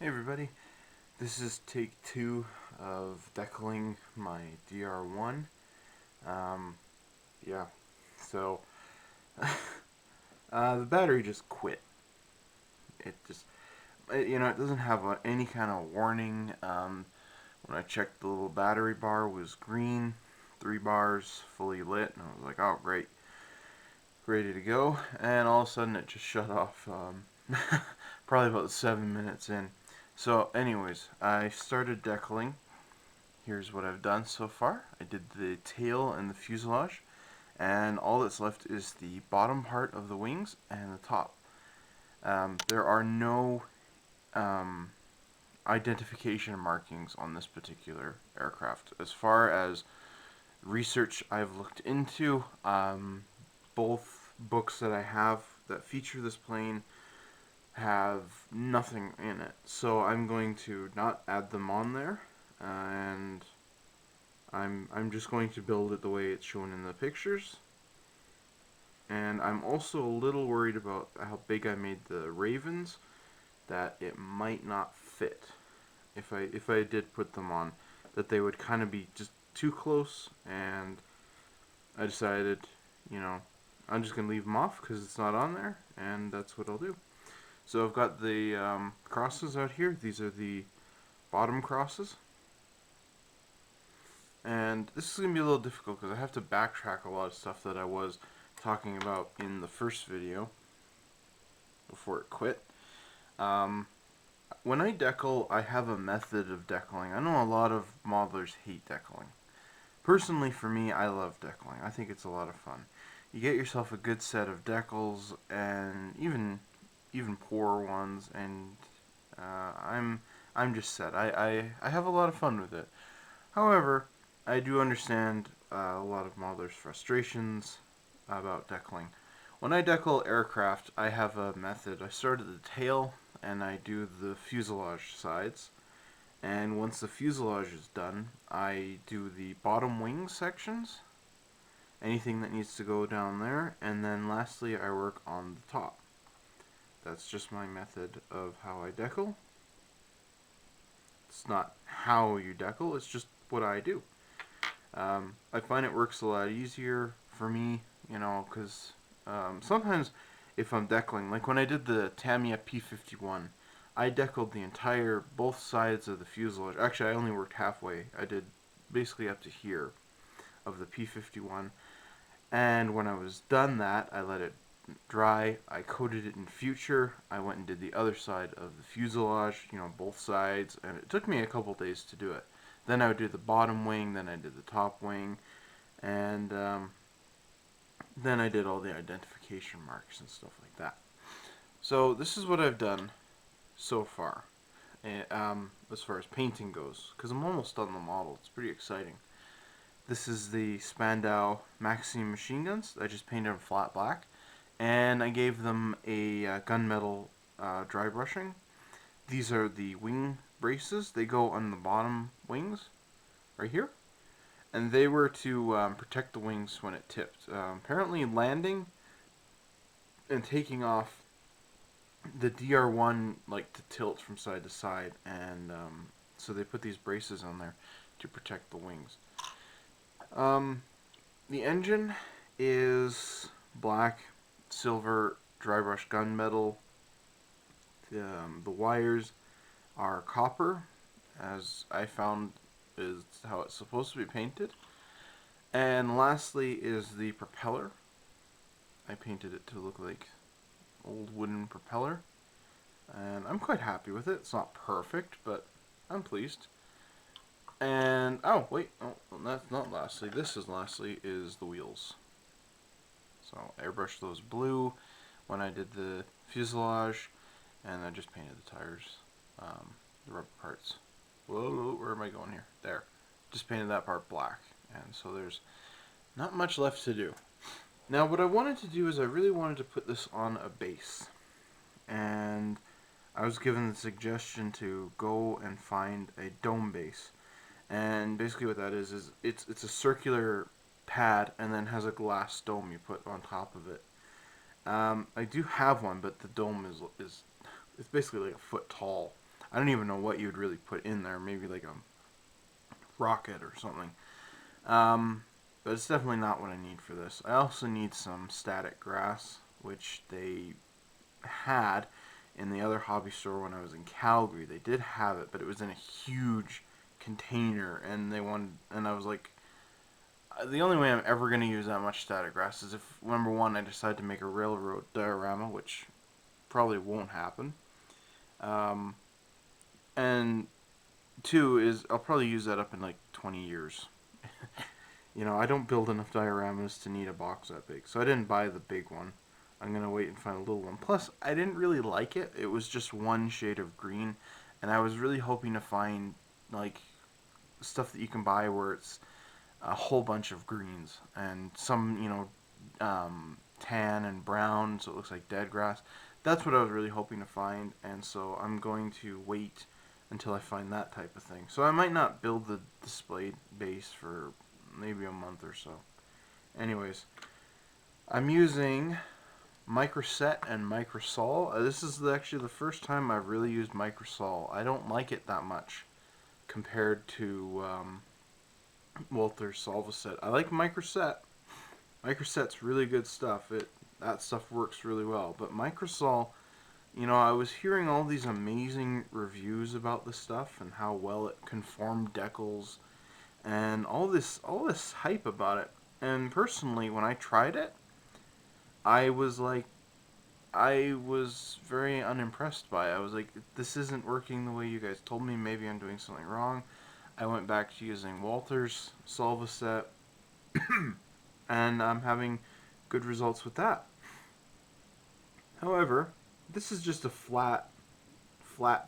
Hey everybody, this is take 2 of decaling my DR1. Um, yeah, so the battery just quit. It just, it doesn't have any kind of warning. When I checked, the little battery bar was green, 3 bars, fully lit, and I was like, oh great, ready to go. And all of a sudden it just shut off, probably about 7 minutes in. So anyways, I started decaling. Here's what I've done so far. I did the tail and the fuselage, and all that's left is the bottom part of the wings and the top. There are no um, identification markings on this particular aircraft. As far as research I've looked into, both books that I have that feature this plane have nothing in it. So I'm going to not add them on there, and I'm just going to build it the way it's shown in the pictures. And I'm also a little worried about how big I made the ravens, that it might not fit if I did put them on, that they would kind of be just too close, and I decided, you know, I'm just going to leave them off because it's not on there, and that's what I'll do. So I've got the crosses out here. These are the bottom crosses. And this is going to be a little difficult because I have to backtrack a lot of stuff that I was talking about in the first video before it quit. When I decal, I have a method of decaling. I know a lot of modelers hate decaling. Personally, for me, I love decaling. I think it's a lot of fun. You get yourself a good set of decals, and even poor ones, and I'm just set. I have a lot of fun with it. However, I do understand a lot of modelers' frustrations about decaling. When I decal aircraft, I have a method. I start at the tail and I do the fuselage sides. And once the fuselage is done, I do the bottom wing sections, anything that needs to go down there, and then lastly I work on the top. That's just my method of how I decal. It's not how you decal, it's just what I do. I find it works a lot easier for me, because sometimes if I'm decaling, like when I did the Tamiya P51, I decaled the entire, both sides of the fuselage. Actually, I only worked halfway. I did basically up to here of the P51. And when I was done that, I let it dry. I coated it in future. I went and did the other side of the fuselage, both sides, and it took me a couple days to do it. Then I would do the bottom wing, then I did the top wing, and then I did all the identification marks and stuff like that. So this is what I've done so far, as far as painting goes, because I'm almost done the model. It's pretty exciting. This is the Spandau Maxim machine guns. I just painted them flat black, and I gave them a gunmetal dry brushing. These are the wing braces. They go on the bottom wings, right here, and they were to protect the wings when it tipped. Apparently, landing and taking off, the DR1 like to tilt from side to side, and so they put these braces on there to protect the wings. The engine is black, silver, dry brush gunmetal. The wires are copper, as I found is how it's supposed to be painted. And lastly is the propeller. I painted it to look like old wooden propeller, and I'm quite happy with it. It's not perfect, but I'm pleased. And oh wait, oh, that's not lastly. This is lastly is the wheels. So I airbrushed those blue when I did the fuselage, and I just painted the tires, the rubber parts. Whoa, where am I going here? There. Just painted that part black, and so there's not much left to do. Now what I wanted to do is I really wanted to put this on a base, and I was given the suggestion to go and find a dome base. And basically what that is it's a circular pad and then has a glass dome you put on top of it. I do have one, but the dome is it's basically like a foot tall. I don't even know what you'd really put in there. Maybe like a rocket or something. But it's definitely not what I need for this. I also need some static grass, which they had in the other hobby store when I was in Calgary. They did have it, but it was in a huge container, and I was like, the only way I'm ever going to use that much static grass is if, number one, I decide to make a railroad diorama, which probably won't happen. Um, and two is I'll probably use that up in like 20 years. I don't build enough dioramas to need a box that big, so I didn't buy the big one. I'm gonna wait and find a little one. Plus, I didn't really like it. It was just one shade of green, and I was really hoping to find like stuff that you can buy where it's a whole bunch of greens and some, tan and brown, so it looks like dead grass. That's what I was really hoping to find, and so I'm going to wait until I find that type of thing. So I might not build the display base for maybe a month or so. Anyways, I'm using Microset and Microsol. This is actually the first time I've really used Microsol. I don't like it that much compared to Walther's Solvaset. I like Microset. Microset's really good stuff. That stuff works really well. But Microsol, I was hearing all these amazing reviews about this stuff and how well it conformed decals and all this hype about it. And personally, when I tried it, I was like, I was very unimpressed by it. I was like, this isn't working the way you guys told me. Maybe I'm doing something wrong. I went back to using Walther's Solvaset, and I'm having good results with that. However, this is just a flat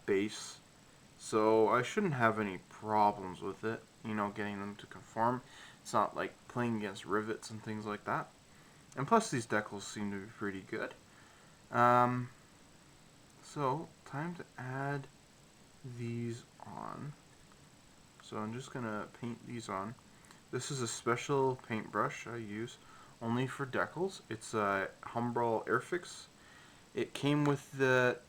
base, so I shouldn't have any problems with it, getting them to conform. It's not like playing against rivets and things like that. And plus, these decals seem to be pretty good. Um, so, time to add these on. So I'm just going to paint these on. This is a special paintbrush I use only for decals. It's a Humbrol Airfix. It came with that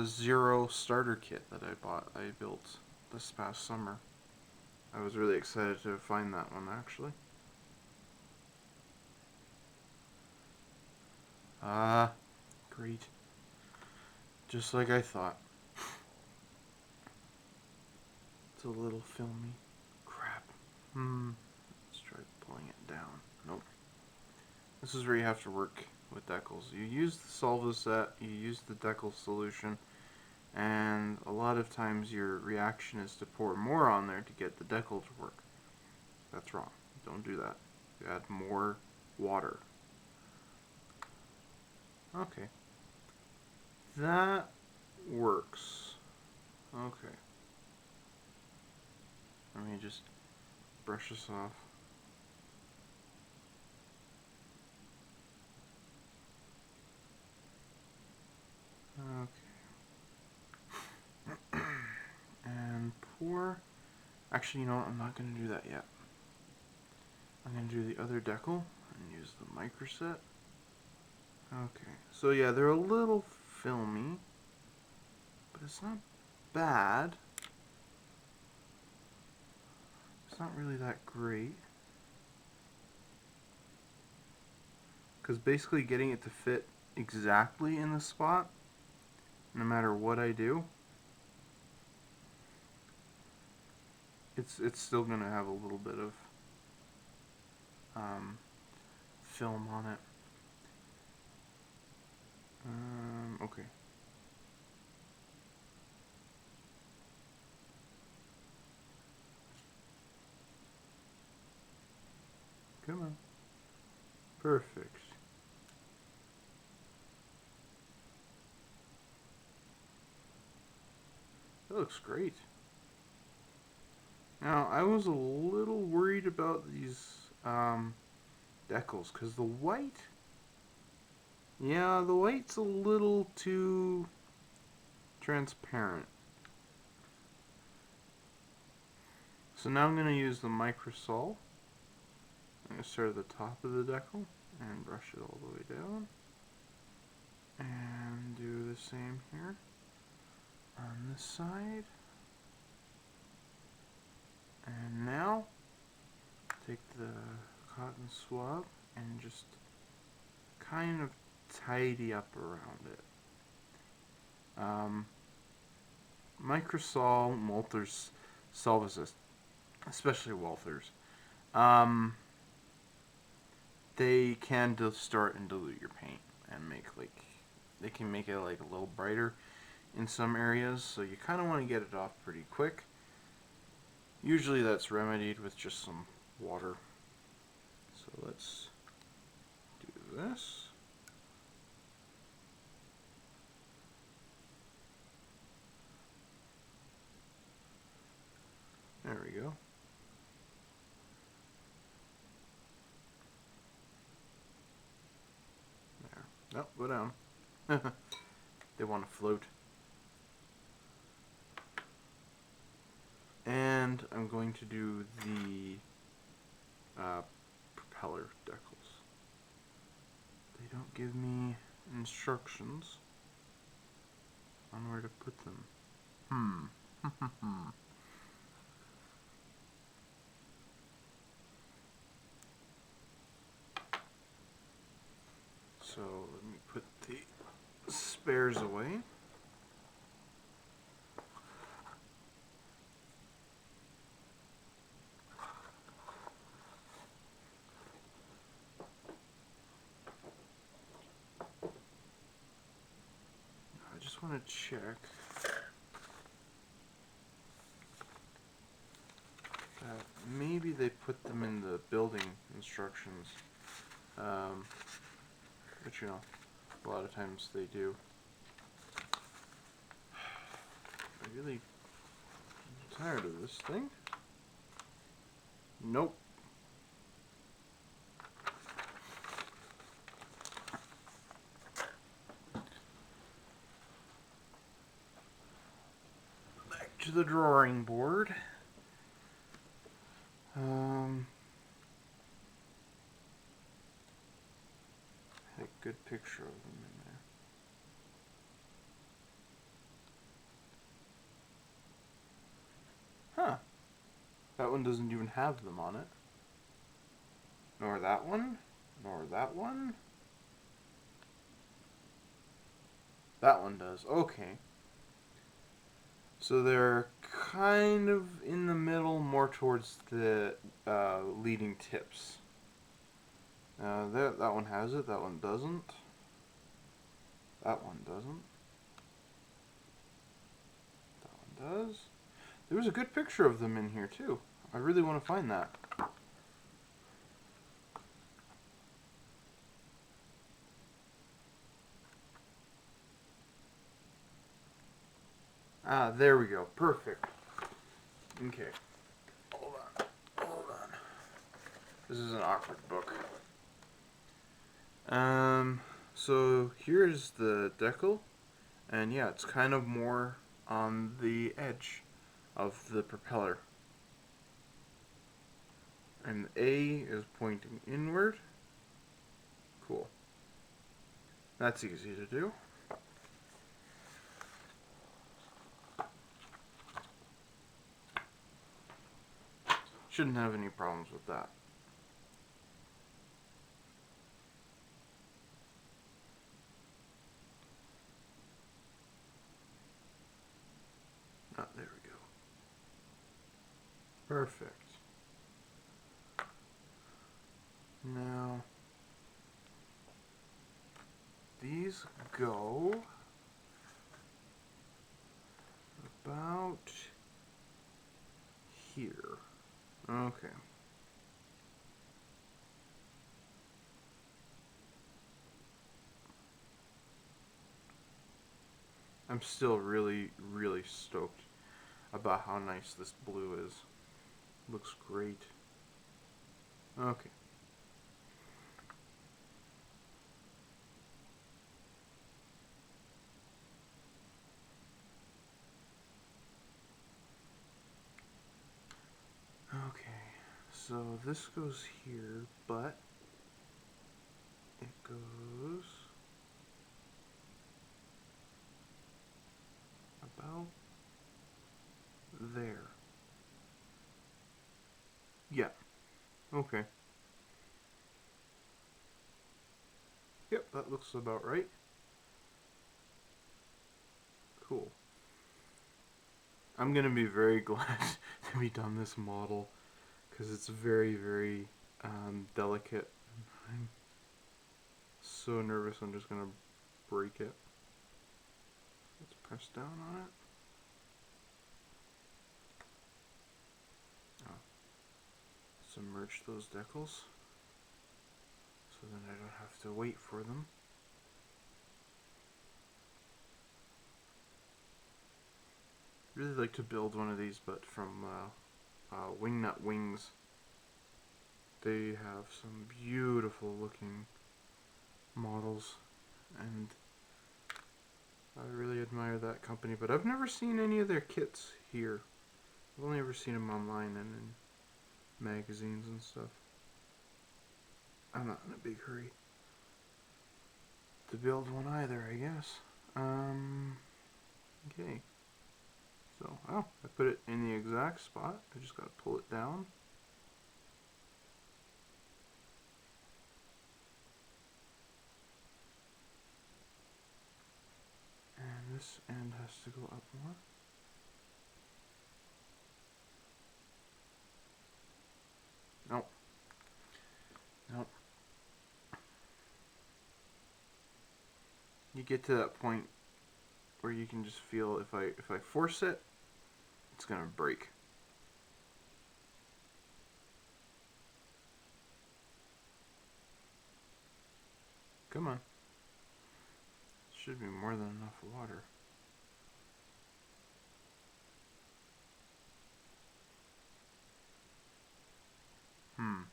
Zero starter kit that I built this past summer. I was really excited to find that one, actually. Ah, great. Just like I thought. It's a little filmy. Crap. Let's try pulling it down. Nope. This is where you have to work with decals. You use the Solvaset, you use the decal solution, and a lot of times your reaction is to pour more on there to get the decal to work. That's wrong. Don't do that. You add more water. Okay. That works. Okay. Let me just brush this off. Okay. And pour. Actually, you know what? I'm not going to do that yet. I'm going to do the other decal and use the Microset. Okay. So yeah, they're a little filmy, but it's not bad. It's not really that great. Because basically getting it to fit exactly in the spot, no matter what I do, it's still going to have a little bit of film on it. Okay. Come on. Perfect. That looks great. Now, I was a little worried about these decals, because the white, yeah, the white's a little too transparent. So now I'm going to use the Microsol. I'm going to start at the top of the decal and brush it all the way down. And do the same here. on this side. And now, take the cotton swab and just kind of tidy up around it. Microsol, Walters, Solvasis, especially Walters, they can distort and dilute your paint and make they can make it like a little brighter in some areas, so you kind of want to get it off pretty quick. Usually that's remedied with just some water. So let's do this. There we go. There. Nope, go down. They want to float. And I'm going to do the propeller decals. They don't give me instructions on where to put them. So let me put the spares away. I just want to check that maybe they put them in the building instructions, but you know, a lot of times they do. I'm really tired of this thing. Nope. Back to the drawing board. Had a good picture of them in there. Huh. That one doesn't even have them on it. Nor that one. Nor that one. That one does. Okay. So they're kind of in the middle, more towards the leading tips. That one has it. That one doesn't. That one doesn't. That one does. There was a good picture of them in here too. I really want to find that. Ah, there we go. Perfect. Okay. Hold on. Hold on. This is an awkward book. So here's the decal. And yeah, it's kind of more on the edge of the propeller. And the A is pointing inward. Cool. That's easy to do. Shouldn't have any problems with that. Ah, there we go. Perfect. Now, these go about here. Okay. I'm still really, really stoked about how nice this blue is. Looks great. Okay. Okay, so this goes here, but it goes about there. Yeah. Okay. Yep, that looks about right. Cool. I'm gonna be very glad to be done this model because it's very, very delicate. I'm so nervous I'm just gonna break it. Let's press down on it. Oh. Submerge those decals so then I don't have to wait for them. Really like to build one of these, but from Wingnut Wings. They have some beautiful looking models, and I really admire that company. But I've never seen any of their kits here. I've only ever seen them online and in magazines and stuff. I'm not in a big hurry to build one either, I guess. Okay. So, oh, I put it in the exact spot. I just gotta pull it down. And this end has to go up more. Nope. Nope. You get to that point where you can just feel if I force it, it's gonna break. Come on. Should be more than enough water. Hmm.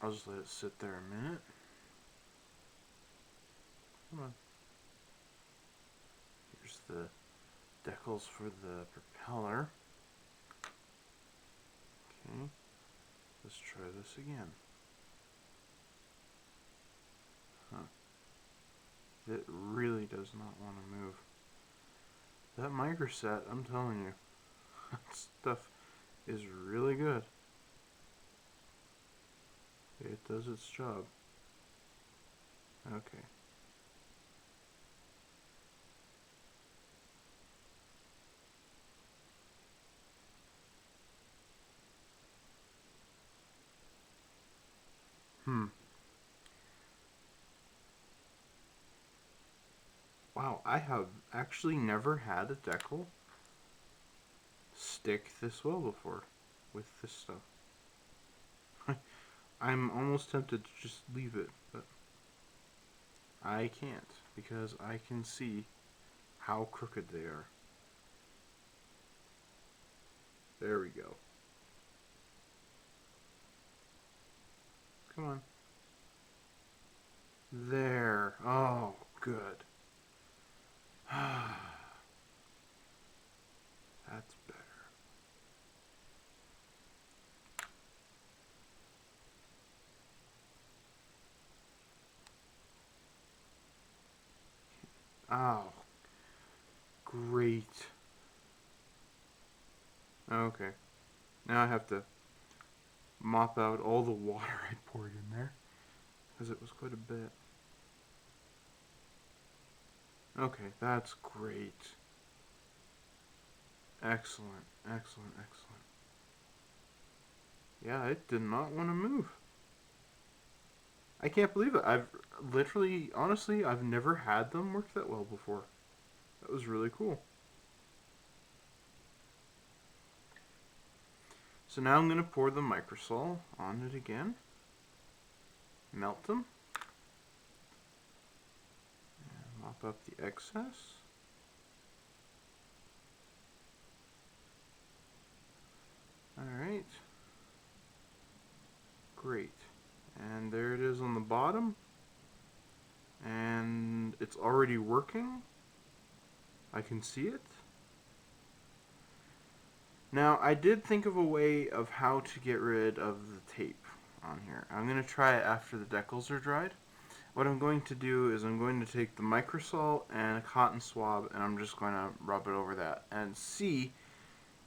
I'll just let it sit there a minute. Come on. Here's the decals for the propeller. Okay. Let's try this again. Huh. It really does not want to move. That microset, I'm telling you, that stuff is really good. It does its job. Okay. Hmm. Wow, I have actually never had a decal stick this well before with this stuff. I'm almost tempted to just leave it, but I can't because I can see how crooked they are. There we go. Come on. There. Oh, good. That's better. Oh, great. Okay. Now I have to mop out all the water I poured in there because it was quite a bit. Okay, that's great. Excellent, excellent, excellent. Yeah, it did not want to move. I can't believe it. I've literally, honestly, I've never had them work that well before. That was really cool. So now I'm going to pour the microsol on it again. Melt them. And mop up the excess. Alright. Great. And there it is on the bottom. And it's already working. I can see it. Now, I did think of a way of how to get rid of the tape on here. I'm going to try it after the decals are dried. what I'm going to do is I'm going to take the microsol and a cotton swab, and I'm just going to rub it over that and see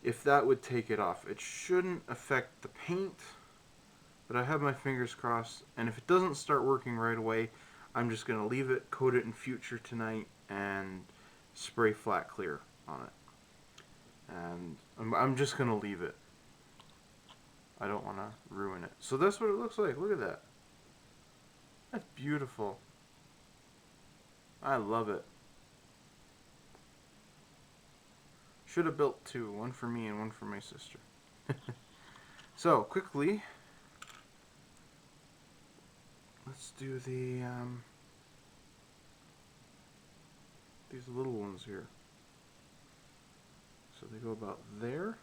if that would take it off. It shouldn't affect the paint, but I have my fingers crossed, and if it doesn't start working right away, I'm just going to leave it, coat it in future tonight, and spray flat clear on it. And I'm just going to leave it. I don't want to ruin it. So that's what it looks like. Look at that. That's beautiful. I love it. Should have built two. One for me and one for my sister. So, quickly, let's do these little ones here. So they go about there.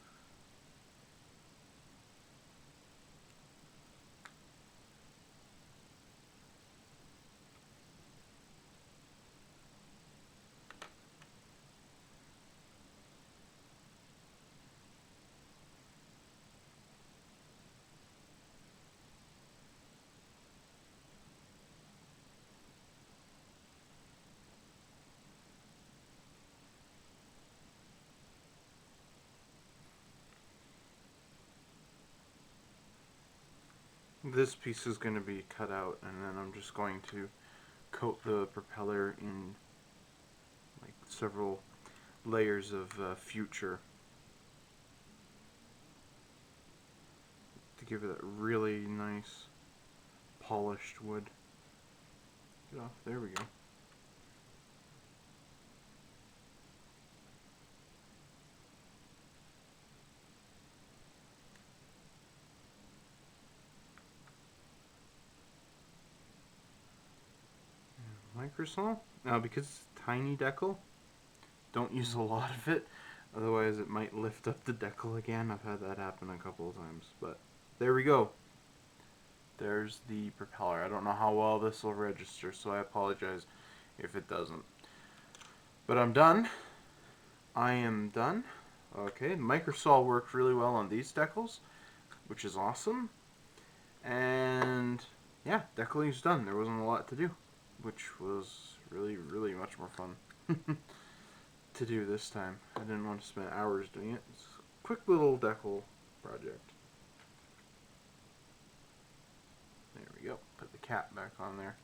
This piece is going to be cut out, and then I'm just going to coat the propeller in like several layers of future to give it a really nice polished wood. Get off. There we go. Microsol. Now, because it's tiny decal, don't use a lot of it, otherwise it might lift up the decal again. I've had that happen a couple of times, but there we go. There's the propeller. I don't know how well this will register, so I apologize if it doesn't. But I'm done. I am done. Okay, Microsol worked really well on these decals, which is awesome. And yeah, decaling's done. There wasn't a lot to do, which was really, really much more fun to do this time. I didn't want to spend hours doing it. It's a quick little decal project. There we go. Put the cap back on there.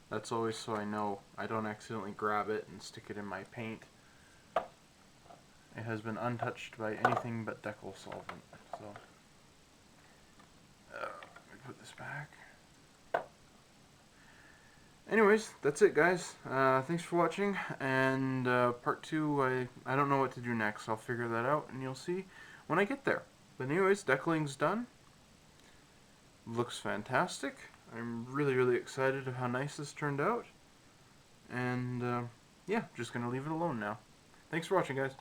That's always so I know I don't accidentally grab it and stick it in my paint. It has been untouched by anything but decal solvent. So, let me put this back. Anyways, that's it, guys. Thanks for watching, and part 2, I don't know what to do next. I'll figure that out, and you'll see when I get there. But anyways, decaling's done. Looks fantastic. I'm really, really excited of how nice this turned out. And, yeah, just going to leave it alone now. Thanks for watching, guys.